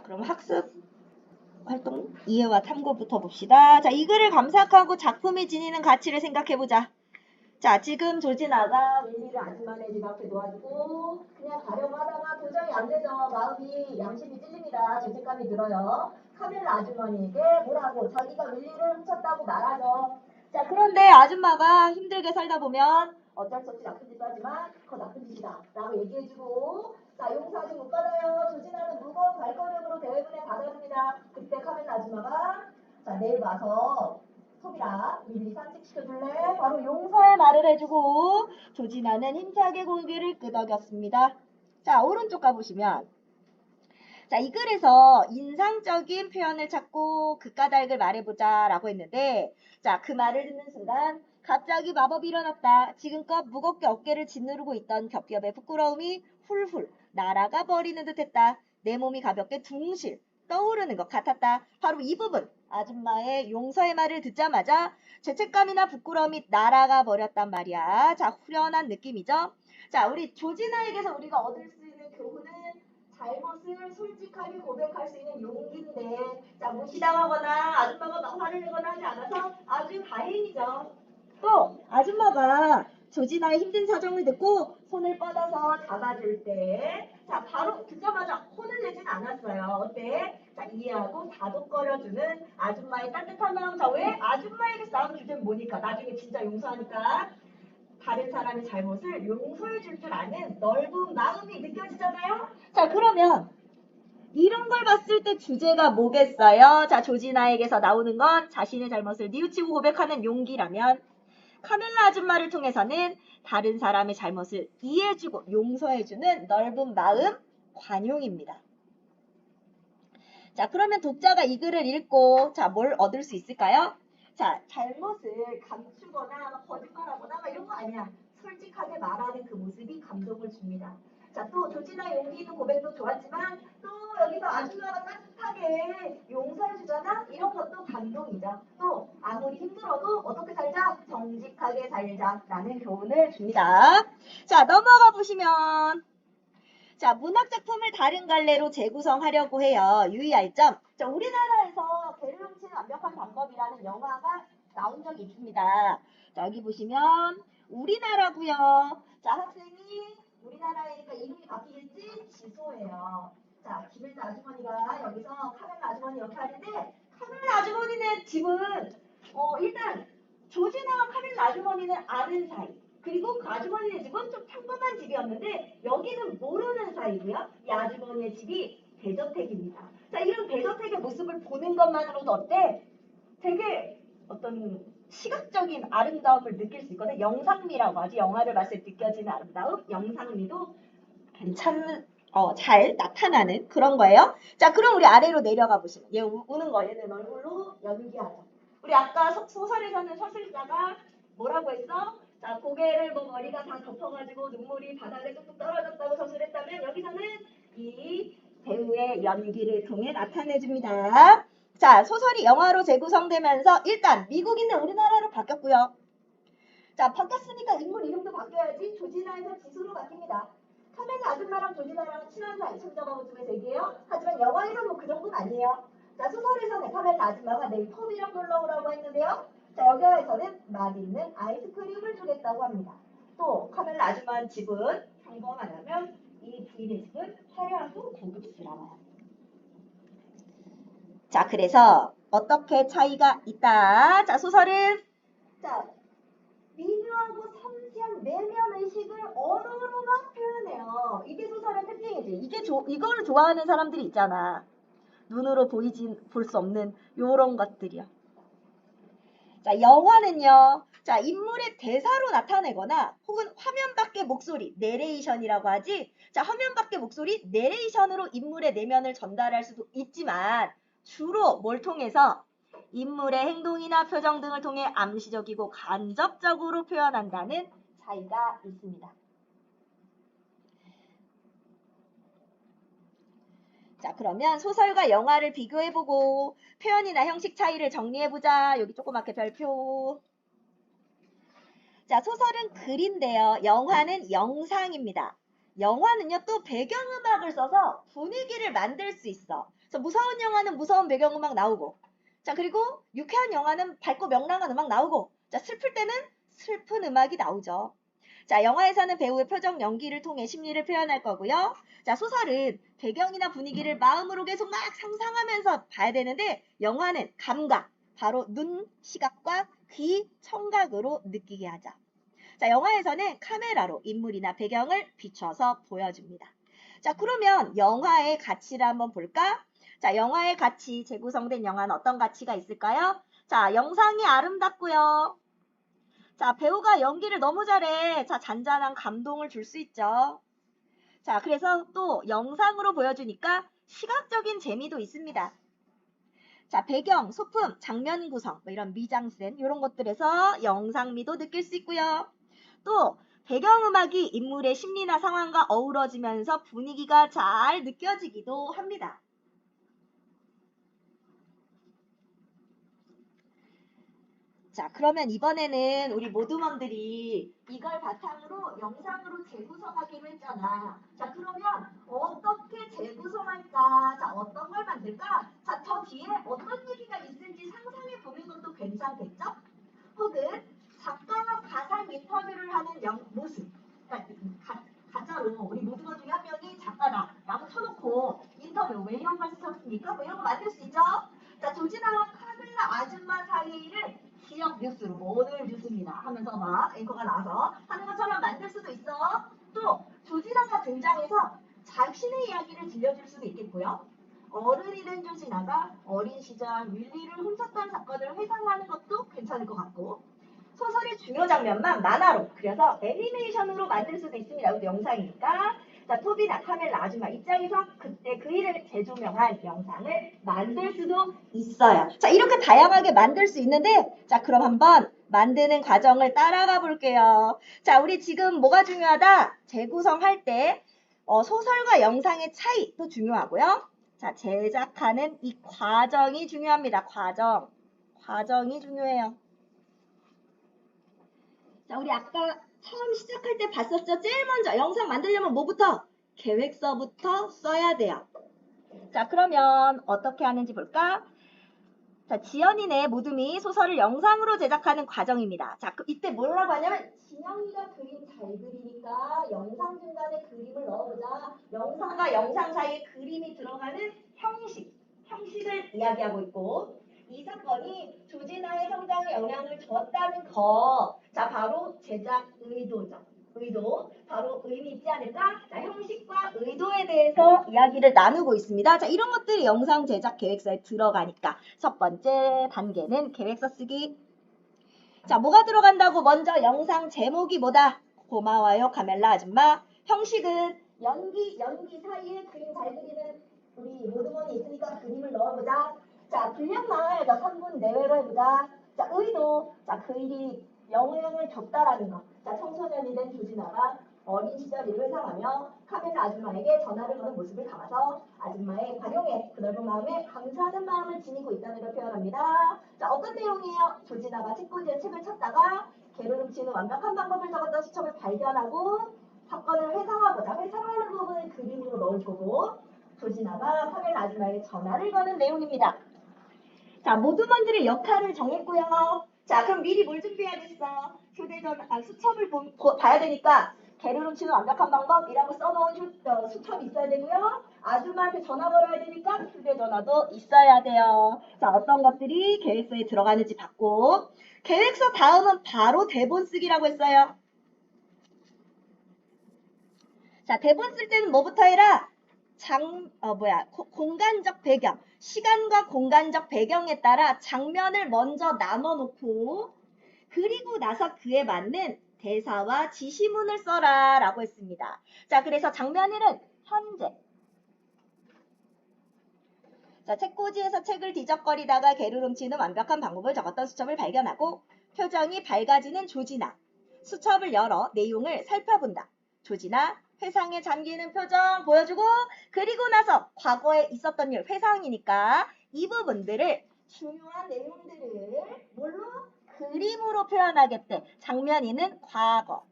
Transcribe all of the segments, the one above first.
그럼 학습 활동 이해와 탐구부터 봅시다. 자, 이 글을 감상하고 작품이 지니는 가치를 생각해보자. 자, 지금 조진아가 윌리를 아줌마네 집 앞에 놓아주고 그냥 가려고 하다가 도저히 안 되죠. 마음이 양심이 찔립니다. 죄책감이 들어요. 카멜라 아주머니에게 뭐라고 자기가 윌리를 훔쳤다고 말하죠. 자, 그런데 아줌마가 힘들게 살다 보면 어쩔 수 없이 나쁜 짓도 하지만 그거 나쁜 짓이다 라고 얘기해주고, 자, 용서 아직 못 받아요. 조진아는 무거운 발걸음으로 대회문에 다다릅니다. 그때 카멜라 아줌마가 자, 내일 와서 소비라 윌리 산책시켜줄래? 바로 용서의 말을 해주고 조진아는 힘차게 고개를 끄덕였습니다. 자, 오른쪽 가보시면 자, 이 글에서 인상적인 표현을 찾고 그까닭을 말해보자 라고 했는데, 자, 그 말을 듣는 순간 갑자기 마법이 일어났다. 지금껏 무겁게 어깨를 짓누르고 있던 겹겹의 부끄러움이 훌훌 날아가 버리는 듯했다. 내 몸이 가볍게 둥실 떠오르는 것 같았다. 바로 이 부분, 아줌마의 용서의 말을 듣자마자 죄책감이나 부끄러움이 날아가 버렸단 말이야. 자, 후련한 느낌이죠. 자, 우리 조진아에게서 우리가 얻을 수 있는 교훈은 잘못을 솔직하게 고백할 수 있는 용기인데, 자, 무시당하거나 아줌마가 막 화를 내거나 하지 않아서 아주 다행이죠. 또 아줌마가 조진아의 힘든 사정을 듣고 손을 뻗어서 잡아줄 때, 자, 바로 듣자마자 혼을 내진 않았어요. 어때? 자, 이해하고 다독거려주는 아줌마의 따뜻한 마음. 자, 왜? 아줌마에게서 나온 주제는 뭐니까? 나중에 진짜 용서하니까 다른 사람의 잘못을 용서해 줄 줄 아는 넓은 마음이 느껴지잖아요. 자, 그러면 이런 걸 봤을 때 주제가 뭐겠어요? 자, 조진아에게서 나오는 건 자신의 잘못을 뉘우치고 고백하는 용기라면, 카멜라 아줌마를 통해서는 다른 사람의 잘못을 이해해주고 용서해주는 넓은 마음, 관용입니다. 자, 그러면 독자가 이 글을 읽고 자, 뭘 얻을 수 있을까요? 자, 잘못을 감추거나 거짓말하거나 이런 거 아니야. 솔직하게 말하는 그 모습이 감동을 줍니다. 자, 또 조진아 용기도 고백도 좋았지만 또 여기서 아줌마가 따뜻하게 용서해주잖아? 이런 것도 감동이죠. 또 아무리 힘들어도 어떻게 살자? 정직하게 살자라는 교훈을 줍니다. 자, 넘어가 보시면 자, 문학작품을 다른 갈래로 재구성하려고 해요. 유의할 점. 자, 우리나라에서 개를 훔치는 완벽한 방법이라는 영화가 나온 적이 있습니다. 자, 여기 보시면 우리나라고요. 자, 학생이 우리나라니까 이름이 바뀌겠지? 지소예요. 자, 김일자 아주머니가 여기서 카멜라 아주머니 역할인데, 카멜라 아주머니네 집은 일단 조진아와 카멜라 아주머니는 아는 사이. 그리고 그 아주머니네 집은 좀 평범한 집이었는데 여기는 모르는 사이고요. 이 아주머니의 집이 대저택입니다. 자, 이런 대저택의 모습을 보는 것만으로도 어때? 되게 어떤 시각적인 아름다움을 느낄 수 있거든. 영상미라고 하지. 영화를 봤을 때 느껴지는 아름다움, 영상미도 잘 나타나는 그런 거예요. 자, 그럼 우리 아래로 내려가 보시면 얘 우는 거 얘는 얼굴로 연기하자. 우리 아까 소설에서는 서술자가 뭐라고 했어? 자, 고개를 머리가 다 덮어가지고 눈물이 바닥에 뚝뚝 떨어졌다고 서술했다면 여기서는 이 배우의 연기를 통해 나타내줍니다. 자, 소설이 영화로 재구성되면서 일단 미국인은 우리나라로 바뀌었고요. 자, 바뀌었으니까 인물 이름도 바뀌어야지. 조진아에서 지수로 바뀝니다. 카멜라 아줌마랑 조진아랑 친한 사이, 손잡아보 중에서 얘기해요. 하지만 영화에서는 뭐 그 정도는 아니에요. 자, 소설에서는 카멜라 아줌마가 내일 펍이랑 놀러 오라고 했는데요. 자, 영화에서는 맛있는 아이스크림을 주겠다고 합니다. 또 카멜라 아줌마 집은 평범하다면 이 부인의 집은 화려하고 고급스러워요. 자, 그래서 어떻게 차이가 있다? 자, 소설은 자, 미묘하고 섬세한 내면 의식을 언어로만 표현해요. 이게 소설의 특징이지. 이거를 좋아하는 사람들이 있잖아. 눈으로 볼 수 없는 요런 것들이요. 자, 영화는요. 자, 인물의 대사로 나타내거나 혹은 화면 밖의 목소리, 내레이션이라고 하지. 자, 화면 밖의 목소리, 내레이션으로 인물의 내면을 전달할 수도 있지만 주로 뭘 통해서 인물의 행동이나 표정 등을 통해 암시적이고 간접적으로 표현한다는 차이가 있습니다. 자, 그러면 소설과 영화를 비교해보고 표현이나 형식 차이를 정리해보자. 여기 조그맣게 별표. 자, 소설은 글인데요. 영화는 영상입니다. 영화는요, 또 배경음악을 써서 분위기를 만들 수 있어. 그래서 무서운 영화는 무서운 배경음악 나오고, 자, 그리고 유쾌한 영화는 밝고 명랑한 음악 나오고, 자, 슬플 때는 슬픈 음악이 나오죠. 자, 영화에서는 배우의 표정 연기를 통해 심리를 표현할 거고요. 자, 소설은 배경이나 분위기를 마음으로 계속 막 상상하면서 봐야 되는데, 영화는 감각, 바로 눈, 시각과 귀, 청각으로 느끼게 하죠. 자, 영화에서는 카메라로 인물이나 배경을 비춰서 보여줍니다. 자, 그러면 영화의 가치를 한번 볼까? 자, 영화의 가치, 재구성된 영화는 어떤 가치가 있을까요? 자, 영상이 아름답고요. 자, 배우가 연기를 너무 잘해. 자, 잔잔한 감동을 줄 수 있죠. 자, 그래서 또 영상으로 보여주니까 시각적인 재미도 있습니다. 자, 배경, 소품, 장면 구성, 뭐 이런 미장센 이런 것들에서 영상미도 느낄 수 있고요. 또 배경음악이 인물의 심리나 상황과 어우러지면서 분위기가 잘 느껴지기도 합니다. 자, 그러면 이번에는 우리 모두먼들이 이걸 바탕으로 영상으로 재구성하기로 했잖아. 자, 그러면 어떻게 재구성할까? 자, 어떤 걸 만들까? 자, 저 뒤에 어떤 얘기가 있을지 상상해 보는 것도 괜찮겠죠? 혹은 작가와 가상 인터뷰를 하는 모습. 그러니까 가짜로 우리 모두먼 중에 한 명이 작가다 라고 쳐놓고 인터뷰 왜 이런 걸 쓰셨습니까? 뭐 이런 거 만들 수 있죠? 자, 조진아와 카밀라 아줌마 사이를 기억 뉴스로 오늘 뉴스입니다 하면서 막 앵커가 나와서 하는 것처럼 만들 수도 있어. 또 조진아가 등장해서 자신의 이야기를 들려줄 수도 있겠고요. 어른이 된 조진아가 어린 시절 윌리를 훔쳤던 사건을 회상하는 것도 괜찮을 것 같고, 소설의 중요 장면만 만화로 그려서 애니메이션으로 만들 수도 있습니다. 이것도 영상이니까. 자, 토비나 카멜라 아줌마 입장에서 그때 그 일을 재조명한 영상을 만들 수도 있어요. 자, 이렇게 다양하게 만들 수 있는데, 자, 그럼 한번 만드는 과정을 따라가 볼게요. 자, 우리 지금 뭐가 중요하다? 재구성할 때 소설과 영상의 차이도 중요하고요. 자, 제작하는 이 과정이 중요합니다. 과정이 중요해요. 자, 우리 아까 처음 시작할 때 봤었죠? 제일 먼저 영상 만들려면 뭐부터? 계획서부터 써야 돼요. 자, 그러면 어떻게 하는지 볼까? 자, 지연이네 모둠이 소설을 영상으로 제작하는 과정입니다. 자, 이때 뭐라고 하냐면 진영이가 그림 잘 그리니까 영상 중간에 그림을 넣어보자. 영상과 영상 사이에 그림이 들어가는 형식을 이야기하고 있고, 이 사건이 조진아의 성장에 영향을 줬다는 거. 자, 바로 제작 의도죠. 바로 의미 있지 않을까? 자, 형식과 의도에 대해서 이야기를 나누고 있습니다. 자, 이런 것들이 영상 제작 계획서에 들어가니까 첫 번째 단계는 계획서 쓰기. 자, 뭐가 들어간다고? 먼저 영상 제목이 뭐다? 고마워요, 카멜라 아줌마. 형식은 연기 사이에 그림 잘 그리는 우리 모드먼이 있으니까 그림을 넣어보자. 자, 분량 나와야죠. 3분 내외로 해보자. 자, 의도. 자, 그 일이 영향을 줬다라는 거. 자, 청소년이 된 조진아가 어린 시절 일을 회상하며 카멜라 아줌마에게 전화를 거는 모습을 담아서 아줌마의 관용에 그 넓은 마음에 감사하는 마음을 지니고 있다는 걸 표현합니다. 자, 어떤 내용이에요? 조진아가 책꽂이에 책을 찾다가 개를 훔치는 완벽한 방법을 적었던 수첩을 발견하고 사건을 회상하고자 회상하는 부분을 그림으로 넣을 거고, 조진아가 카멜라 아줌마에게 전화를 거는 내용입니다. 자, 모두먼들의 역할을 정했고요. 자, 그럼 미리 뭘 준비해야겠어? 수첩을 봐야 되니까 개를 훔치는 완벽한 방법이라고 써놓은 수첩이 있어야 되고요. 아줌마한테 전화 걸어야 되니까 휴대전화도 있어야 돼요. 자, 어떤 것들이 계획서에 들어가는지 봤고, 계획서 다음은 바로 대본 쓰기라고 했어요. 자, 대본 쓸 때는 뭐부터 해라? 공간적 배경. 시간과 공간적 배경에 따라 장면을 먼저 나눠놓고, 그리고 나서 그에 맞는 대사와 지시문을 써라 라고 했습니다. 자, 그래서 장면 1은 현재. 자, 책꽂이에서 책을 뒤적거리다가 개를 훔치는 완벽한 방법을 적었던 수첩을 발견하고 표정이 밝아지는 조진아. 수첩을 열어 내용을 살펴본다. 조진아, 회상에 잠기는 표정 보여주고, 그리고 나서 과거에 있었던 일, 회상이니까 이 부분들을, 중요한 내용들을 뭘로? 그림으로 표현하겠대. 장면 2는 과거.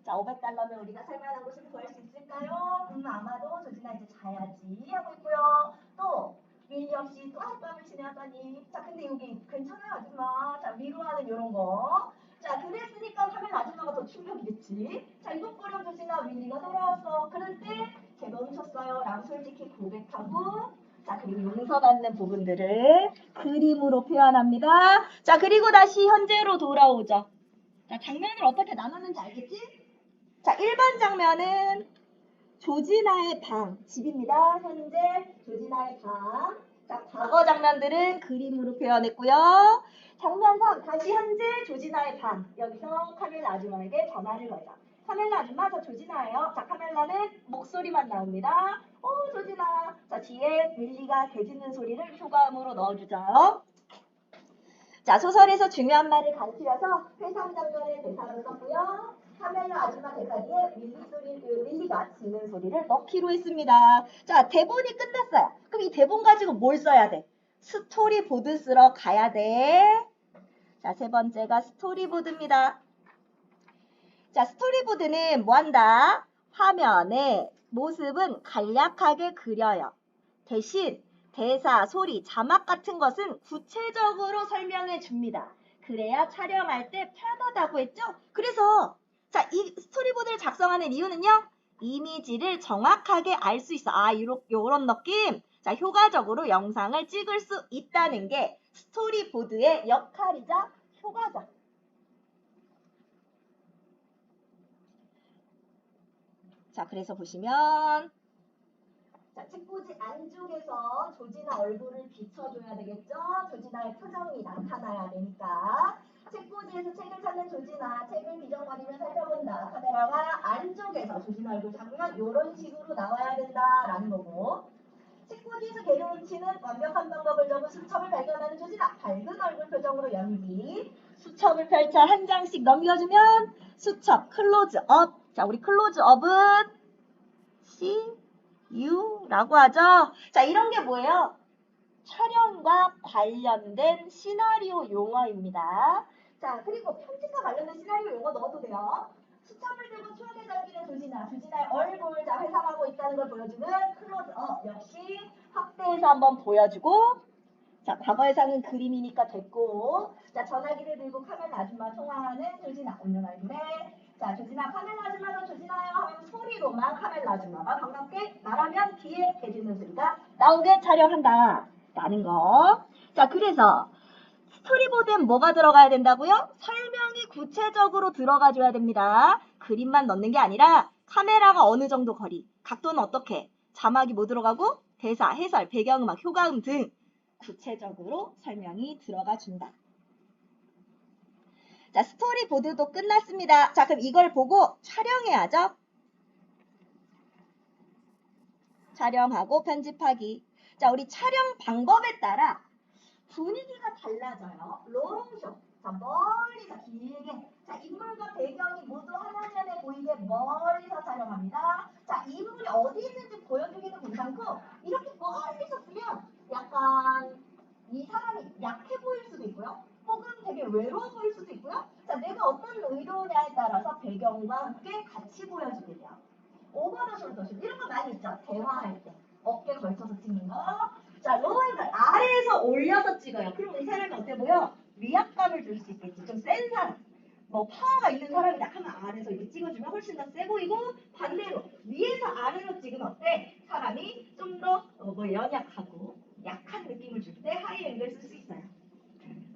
자, $500면 우리가 살만한 곳을 구할 수 있을까요? 아마도 조진아 이제 자야지. 아줌마. 자, 위로하는 이런 거. 자, 그랬으니까 카멜라 아줌마가 더 충격이겠지. 자, 이것 버려 조진아. 윌리가 돌아왔어. 그럴 때 제가 훔쳤어요. 라고 솔직히 고백하고, 자, 그리고 용서받는 부분들을 그림으로 표현합니다. 자, 그리고 다시 현재로 돌아오죠. 자, 장면을 어떻게 나눴는지 알겠지? 자, 1번 장면은 조진아의 방, 집입니다. 현재 조진아의 방. 자, 과거 장면들은 그림으로 표현했고요. 장면 3, 다시 현재 조진아의 방. 여기서 카멜라 아줌마에게 전화를 걸자. 카멜라 아줌마, 저 조진아예요. 자, 카멜라는 목소리만 나옵니다. 조진아. 자, 뒤에 윌리가 개짖는 소리를 효과음으로 넣어주죠. 자, 소설에서 중요한 말을 가르치려서 회상 장면의 대사를 썼고요. 카멜라 아줌마 대사 뒤에 윌리가 짖는 소리를 넣기로 했습니다. 자, 대본이 끝났어요. 그럼 이 대본 가지고 뭘 써야 돼? 스토리보드 쓰러 가야 돼. 자, 세 번째가 스토리보드입니다. 자, 스토리보드는 뭐 한다? 화면에 모습은 간략하게 그려요. 대신 대사, 소리, 자막 같은 것은 구체적으로 설명해 줍니다. 그래야 촬영할 때 편하다고 했죠? 그래서 자, 이 스토리보드를 작성하는 이유는요. 이미지를 정확하게 알 수 있어. 요런 느낌. 자, 효과적으로 영상을 찍을 수 있다는 게 스토리보드의 역할이자 효과죠. 자, 그래서 보시면 자, 책꽂이 안쪽에서 조진아 얼굴을 비춰줘야 되겠죠? 조진아의 표정이 나타나야 되니까. 책꽂이에서 책을 찾는 조진아, 책을 뒤적거리며 살펴본다. 카메라가 안쪽에서 조진아 얼굴 잡으면 이런 식으로 나와야 된다라는 거고. 책꽂이에서 개를 훔치는 완벽한 방법을 적은 수첩을 발견하는 조진아. 밝은 얼굴 표정으로 연기. 수첩을 펼쳐 한 장씩 넘겨주면 수첩 클로즈업. 자, 우리 클로즈업은 CU라고 하죠. 자, 이런 게 뭐예요? 촬영과 관련된 시나리오 용어입니다. 자, 그리고 편집과 관련된 시나리오 용어 넣어도 돼요. 수첩을 들고 추억에 잠기는 조진아의 얼굴 자 회상하고 있다는 걸 보여주는 클로즈업 역시 확대해서 한번 보여주고 자, 과거회상은 그림이니까 됐고 자, 전화기를 들고 카멜라 아줌마 통화하는 조진아 웃는 얼굴에 자, 조진아 카멜라 아줌마도 조진아요 하면 소리로만 카멜라 아줌마가 반갑게 말하면 뒤에 개짖는 소리가 나오게 촬영한다 라는 거. 자, 그래서 스토리보드엔 뭐가 들어가야 된다고요? 설명이 구체적으로 들어가줘야 됩니다. 그림만 넣는 게 아니라 카메라가 어느 정도 거리, 각도는 어떻게, 자막이 뭐 들어가고 대사, 해설, 배경음악, 효과음 등 구체적으로 설명이 들어가 준다. 자, 스토리보드도 끝났습니다. 자, 그럼 이걸 보고 촬영해야죠. 촬영하고 편집하기. 자, 우리 촬영 방법에 따라 분위기가 달라져요. 롱쇼. 자, 멀리서 길게. 자, 인물과 배경이 모두 화면에 보이게 멀리서 촬영합니다. 자, 인물이 어디 있는지 보여주기도 괜찮고 이렇게 멀리서 쓰면 약간 이 사람이 약해 보일 수도 있고요. 혹은 되게 외로워 보일 수도 있고요. 자, 내가 어떤 의도냐에 따라서 배경과 함께 같이 보여주게 돼요. 오버더 숄더슛 이런 거 많이 있죠. 대화할 때 어깨 걸쳐서 찍는 거. 자, 로우앵글 아래에서 올려서 찍어요. 그럼 이 사람이 어때 보여? 위압감을 줄 수 있겠지. 좀 센 사람. 뭐 파워가 있는 사람이다 하면 아래에서 이렇게 찍어주면 훨씬 더 세 보이고 반대로 위에서 아래로 찍으면 어때? 사람이 좀 더 연약하고 약한 느낌을 줄 때 하이 앵글 쓸 수 있어요.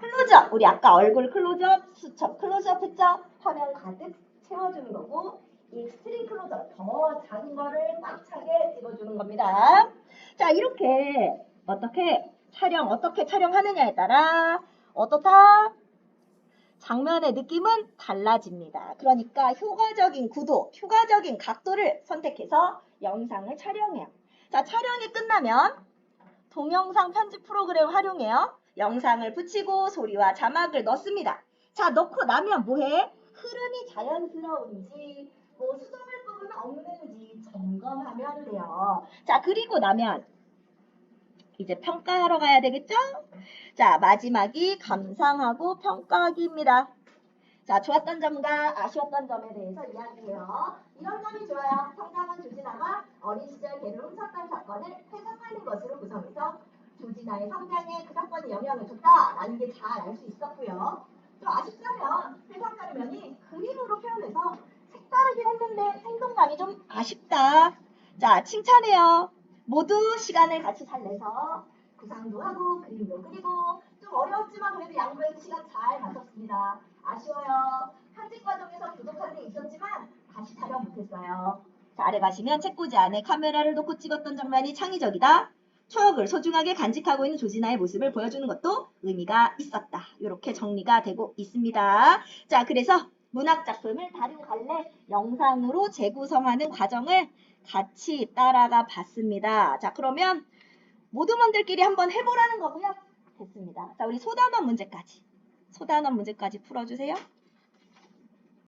클로즈업. 우리 아까 얼굴 클로즈업, 수첩 클로즈업 했죠? 화면 가득 채워주는 거고 익스트림 클로즈업 더 작은 거를 꽉 차게 찍어주는 겁니다. 자, 이렇게 어떻게 촬영하느냐에 따라 어떻다? 장면의 느낌은 달라집니다. 그러니까 효과적인 구도, 효과적인 각도를 선택해서 영상을 촬영해요. 자, 촬영이 끝나면 동영상 편집 프로그램 활용해요. 영상을 붙이고 소리와 자막을 넣습니다. 자, 넣고 나면 뭐해? 흐름이 자연스러운지 뭐 수정할 부분은 없는지 점검하면 돼요. 자, 그리고 나면 이제 평가하러 가야 되겠죠? 자, 마지막이 감상하고 평가하기입니다. 자, 좋았던 점과 아쉬웠던 점에 대해서 이야기해요. 이런 점이 좋아요. 성장한 조진아가 어린 시절 개를 훔쳤던 사건을 회상하는 것으로 구성해서 조진아 나의 성장에 그 사건이 영향을 줬다라는 게 잘 알 수 있었고요. 좀 아쉽다면 해석자료면이 그림으로 표현해서 색다르긴 했는데 생동감이 좀 아쉽다. 자, 칭찬해요. 모두 시간을 같이 잘 내서 구상도 하고 그림도 그리고 좀 어려웠지만 그래도 양보해서 시간 잘 가졌습니다. 아쉬워요. 편집 과정에서 부족한 게 있었지만 다시 촬영 못했어요. 자, 아래 가시면 책꽂이 안에 카메라를 놓고 찍었던 장면이 창의적이다. 추억을 소중하게 간직하고 있는 조진아의 모습을 보여주는 것도 의미가 있었다. 이렇게 정리가 되고 있습니다. 자, 그래서 문학작품을 다른 갈래 영상으로 재구성하는 과정을 같이 따라가 봤습니다. 자, 그러면 모두 분들끼리 한번 해보라는 거고요. 됐습니다. 자, 우리 소단원 문제까지 풀어주세요.